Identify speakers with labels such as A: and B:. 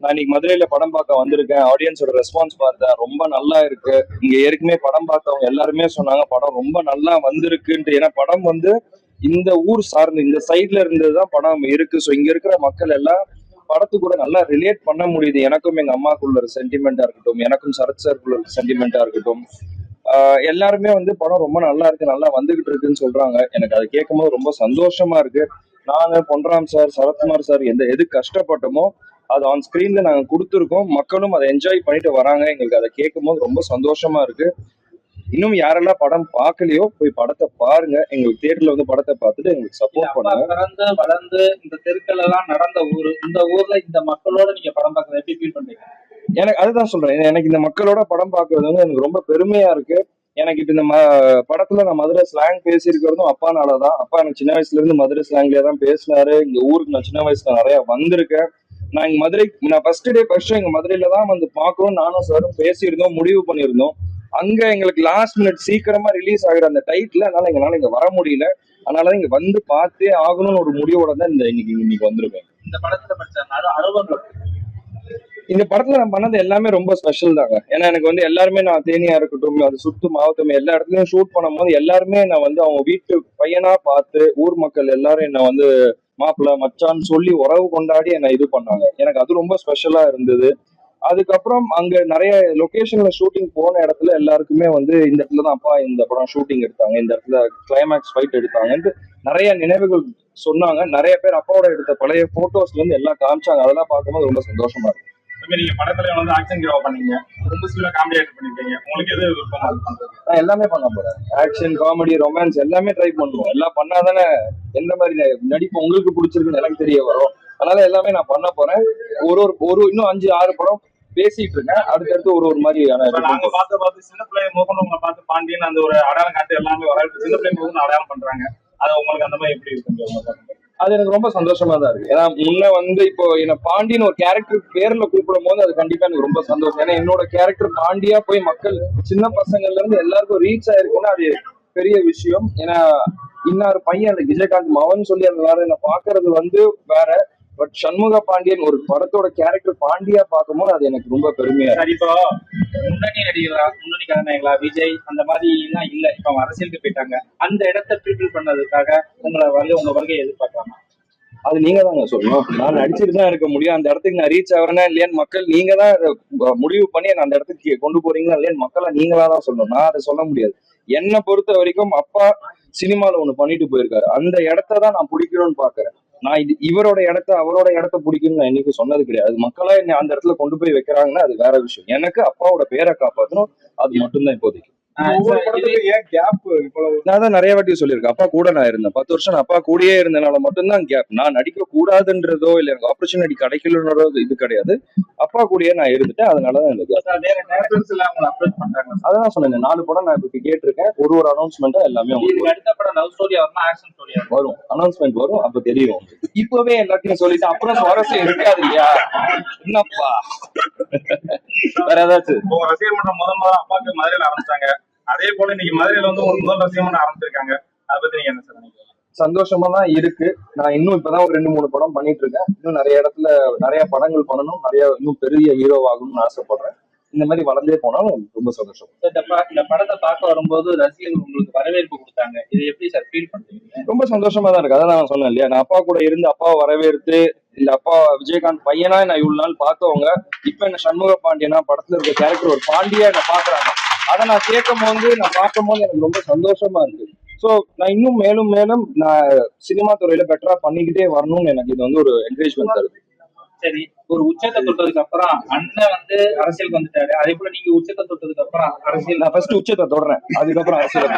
A: நான் இன்னைக்கு மதுரையில படம் பார்க்க வந்திருக்கேன். ஆடியன்ஸோட ரெஸ்பான்ஸ் பார்த்தேன், ரொம்ப நல்லா இருக்கு. இங்க ஏற்கனவே படம் பார்த்தவங்க எல்லாருமே சொன்னாங்க படம் ரொம்ப நல்லா வந்திருக்குன்ட்டு. ஏன்னா படம் வந்து இந்த ஊர் சார்ந்து இந்த சைட்ல இருந்ததுதான் படம் இருக்கு. ஸோ இங்க இருக்கிற மக்கள் எல்லாம் படத்து கூட நல்லா ரிலேட் பண்ண முடியுது. எனக்கும் எங்க அம்மாக்குள்ள ஒரு சென்டிமெண்டா இருக்கட்டும், எனக்கும் சரத் சார்க்குள்ள ஒரு சென்டிமெண்டா இருக்கட்டும், எல்லாருமே வந்து படம் ரொம்ப நல்லா இருக்கு, நல்லா வந்துகிட்டு இருக்குன்னு சொல்றாங்க. எனக்கு அதை கேட்கும்போது ரொம்ப சந்தோஷமா இருக்கு. நாங்க பொன்ராம் சார், சரத்குமார் சார் எது கஷ்டப்பட்டோமோ அது ஆன் ஸ்கிரீன்ல நாங்க கொடுத்துருக்கோம். மக்களும் அதை என்ஜாய் பண்ணிட்டு வராங்க. எங்களுக்கு அதை கேட்கும்போது ரொம்ப சந்தோஷமா இருக்கு. இன்னும் யாரெல்லாம் படம் பார்க்கலையோ போய் படத்தை பாருங்க. எங்களுக்கு தியேட்டர்ல வந்து படத்தை பார்த்துட்டு எங்களுக்கு சப்போர்ட் பண்ணுங்க.
B: பிறந்து வளர்ந்து இந்த தெருக்கள் எல்லாம் நடந்த ஊரு, இந்த ஊர்ல இந்த மக்களோட நீங்க படம் பார்க்கறது எப்படி ஃபீல் பண்றீங்க?
A: எனக்கு அதுதான் சொல்றேன், எனக்கு இந்த மக்களோட படம் பார்க்கறது வந்து எனக்கு ரொம்ப பெருமையா இருக்கு. எனக்கு இப்ப இந்த படத்துல நான் மதுரை ஸ்லாங் பேசியிருக்கிறதும் அப்பானாலதான். அப்பா எனக்கு சின்ன வயசுல இருந்து மதுரை ஸ்லாங்லயே தான் பேசினாரு. இங்க ஊருக்கு நான் சின்ன வயசுல நிறைய வந்திருக்கேன். நான் இங்க நான் ஃபர்ஸ்ட் டே ஃபர்ஸ்ட் எங்க மதுரையில தான் வந்து பார்க்கணும் நானும் சாரும் பேசியிருந்தோம், முடிவு பண்ணியிருந்தோம். அங்க எங்களுக்கு லாஸ்ட் மினிட் சீக்கிரமா ரிலீஸ் ஆகுற அந்த டைட்டில், அதனால எங்களால இங்க வர முடியல. அதனால இங்க வந்து பார்த்தே ஆகணும்னு ஒரு முடிவோட தான் இன்னைக்கு வந்திருக்கேன்.
B: இந்த படத்துல அனுபவங்கள்,
A: இந்த படத்துல நான் பண்ணது எல்லாமே ரொம்ப ஸ்பெஷல் தாங்க. ஏன்னா எனக்கு வந்து எல்லாருமே, நான் தேனியா இருக்கட்டும், அது சுத்து மாவட்டம் எல்லா இடத்துலயும் ஷூட் பண்ணும்போது எல்லாருமே நான் வந்து அவங்க வீட்டு பையனா பார்த்து, ஊர் மக்கள் எல்லாரும் என்ன வந்து மாப்பிள்ள மச்சான்னு சொல்லி உறவு கொண்டாடி என்ன இது பண்ணாங்க. எனக்கு அது ரொம்ப ஸ்பெஷலா இருந்தது. அதுக்கப்புறம் அங்க நிறைய லொகேஷன்ல ஷூட்டிங் போன இடத்துல எல்லாருக்குமே வந்து இந்த இடத்துல தான் அப்பா இந்த படம் ஷூட்டிங் எடுத்தாங்க, இந்த இடத்துல கிளைமேக்ஸ் ஃபைட் எடுத்தாங்கன்ட்டு நிறைய நினைவுகள் சொன்னாங்க. நிறைய பேர் அப்பாவோட எடுத்த பழைய போட்டோஸ்ல இருந்து எல்லாம் காமிச்சாங்க. அதெல்லாம் பார்க்கும்போது ரொம்ப சந்தோஷமா இருக்கு.
C: நீங்க படத்துல வந்து ஆக்ஷன் ஹீரோ பண்ணீங்க, ரொம்ப சீல காமெடி ஆக்ட் பண்ணிருக்கீங்க, உங்களுக்கு எது விருப்பமா இருக்கு?
A: நான் எல்லாமே பண்ண போறேன். ஆக்ஷன், காமெடி, ரொமான்ஸ் எல்லாமே ட்ரை பண்ணுவோம். எல்லாம் பண்ணாதானே எந்த மாதிரி நடிப்பு உங்களுக்கு பிடிச்சிருக்குன்னு எனக்கு தெரிய வரும். அதனால எல்லாமே நான் பண்ண போறேன். ஒரு இன்னும் 5-6 படம் பேசிட்டு இருக்கேன். அடுத்தடுத்து ஒரு மாதிரியான
C: நாங்க பார்த்து சின்ன பிள்ளை மோகன் உங்களை பார்த்து பாண்டியன் அந்த ஒரு அடையாளம் காட்டு எல்லாமே வர சின்ன பிள்ளை மோகன் அடையாளம் பண்றாங்க. அது உங்களுக்கு அந்த மாதிரி எப்படி இருக்கு?
A: அது எனக்கு ரொம்ப சந்தோஷமா தான் இருக்கு. ஏன்னா முன்ன வந்து இப்போ என்ன பாண்டியன் ஒரு கேரக்டர் பேர்ல கூப்பிடும் போது அது கண்டிப்பா எனக்கு ரொம்ப சந்தோஷம். ஏன்னா என்னோட கேரக்டர் பாண்டியா போய் மக்கள் சின்ன பசங்கள்ல இருந்து எல்லாருக்கும் ரீச் ஆயிருக்குன்னா அது பெரிய விஷயம். ஏன்னா இன்னொரு பையன் அந்த விஜயகாந்த் மவன் சொல்லி அந்த வேற என்ன பாக்குறது வந்து வேற. பட் சண்முக பாண்டியன் ஒரு படத்தோட கேரக்டர் பாண்டியா பார்க்கும்போது அது எனக்கு ரொம்ப பெருமையா.
B: சரி, இப்போ முன்னணி நடிகர்களா, முன்னணி கதாநாயகங்களா விஜய் அந்த மாதிரி எல்லாம் இல்ல, இப்ப அரசியலுக்கு போயிட்டாங்க. அந்த இடத்தை ஃபீல் பண்ணதுக்காக உங்க வருகையை எதிர்பார்க்கலாமா?
A: அது நீங்க தாங்க சொல்லணும். நான் நடிச்சுட்டு தான் இருக்க முடியும். அந்த இடத்துக்கு நான் ரீச் ஆகிறேன்னா இல்லையான்னு மக்கள் நீங்க தான் முடிவு பண்ணி அந்த இடத்துக்கு கொண்டு போறீங்களா இல்லையான்னு மக்களை நீங்களா தான் சொல்லணும். நான் அதை சொல்ல முடியாது. என்னை பொறுத்த வரைக்கும் அப்பா சினிமால ஒண்ணு பண்ணிட்டு போயிருக்காரு. அந்த இடத்த தான் நான் பிடிக்கணும்னு பாக்குறேன். நான் இவரோட இடத்த அவரோட இடத்த பிடிக்கும்னு நான் இன்னைக்கு சொன்னது கிடையாது. மக்களா என்ன அந்த இடத்துல கொண்டு போய் வைக்கிறாங்கன்னா அது வேற விஷயம். எனக்கு அப்பாவோட பேரை காப்பாற்றணும், அது மட்டும்தான் இப்போதைக்கு. நான் தான் நிறைய வாட்டி சொல்லியிருக்கேன், அப்பா கூட நான் இருந்தேன் 10 வருஷம். நான் அப்பா கூடயே இருந்தனால மட்டும்தான் கேப். நான் நடிக்க கூடாதுன்றதோ இல்ல எனக்கு ஆப்பர்ச்சுனிட்டி கிடைக்கலன்றதோ இது கிடையாது. அப்பா கூடயே நான் இருந்துட்டேன், அதனாலதான் இந்த கேப். அதான் சொன்னேன், 4 படம் நான் இப்ப கேட்டிருக்கேன். ஒரு அனௌன்ஸ்மெண்டா எல்லாமே வரும். அனௌன்ஸ்மெண்ட் வரும், அப்ப தெரியும். இப்பவே எல்லாத்தையும் சொல்லிட்டு அப்புறம் சுவாரஸ்யம் இருக்காது இல்லையா? என்னப்பா வேற ஏதாச்சும்
C: ரசிகர் மன்றம் முதல்ல அப்பாவுக்கு மதுரையில ஆரம்பிச்சாங்க, அதே போல இன்னைக்கு மதுரையில வந்து ஒரு முதல் ரசிகர் மன்றம் ஆரம்பிச்சிருக்காங்க. அதை பத்தி நீங்க என்ன சார் நினைக்கிறீங்க?
A: சந்தோஷமா தான் இருக்கு. நான் இன்னும் இப்பதான் ஒரு 2-3 படம் பண்ணிட்டு இருக்கேன். இன்னும் நிறைய இடத்துல நிறைய படங்கள் பண்ணணும், இன்னும் பெரிய ஹீரோ ஆகணும்னு ஆசைப்படுறேன். இந்த மாதிரி வளர்ந்தே போனாலும் ரொம்ப சந்தோஷம்.
B: இந்த படத்தை பார்க்க வரும்போது ரசிகர்கள் உங்களுக்கு வரவேற்பு கொடுத்தாங்க, இது எப்படி சார் ஃபீல் பண்றீங்க?
A: ரொம்ப சந்தோஷமா தான் இருக்கு. அதான் நான் சொன்னேன் இல்லையா, நான் அப்பா கூட இருந்து அப்பாவை வரவேற்று இந்த அப்பா விஜயகாந்த் பையனா நான் இவ்வளவு நாள் பார்த்தவங்க இப்ப என்ன சண்முக பாண்டியனா படத்துல இருக்க கேரக்டர் ஒரு பாண்டியா என்ன பாக்குறாங்க. அதை நான் பார்க்கும் போது எனக்கு ரொம்ப சந்தோஷமா இருக்கு. சோ நான் இன்னும் மேலும் மேலும் நான் சினிமா துறையில பெட்டரா பண்ணிக்கிட்டே வரணும்னு எனக்கு இது வந்து ஒரு என்கரேஜ்மெண்ட் தருது.
B: சரி, ஒரு உச்சத்தை தொட்டதுக்கு அப்புறம் அண்ணன் வந்து அரசியலுக்கு வந்துட்டாரு, அதே போல நீங்க உச்சத்தை தொட்டதுக்கு அப்புறம் அரசியல்.
A: நான் ஃபர்ஸ்ட் உச்சத்தை தொடறேன், அதுக்கப்புறம் அரசியல்.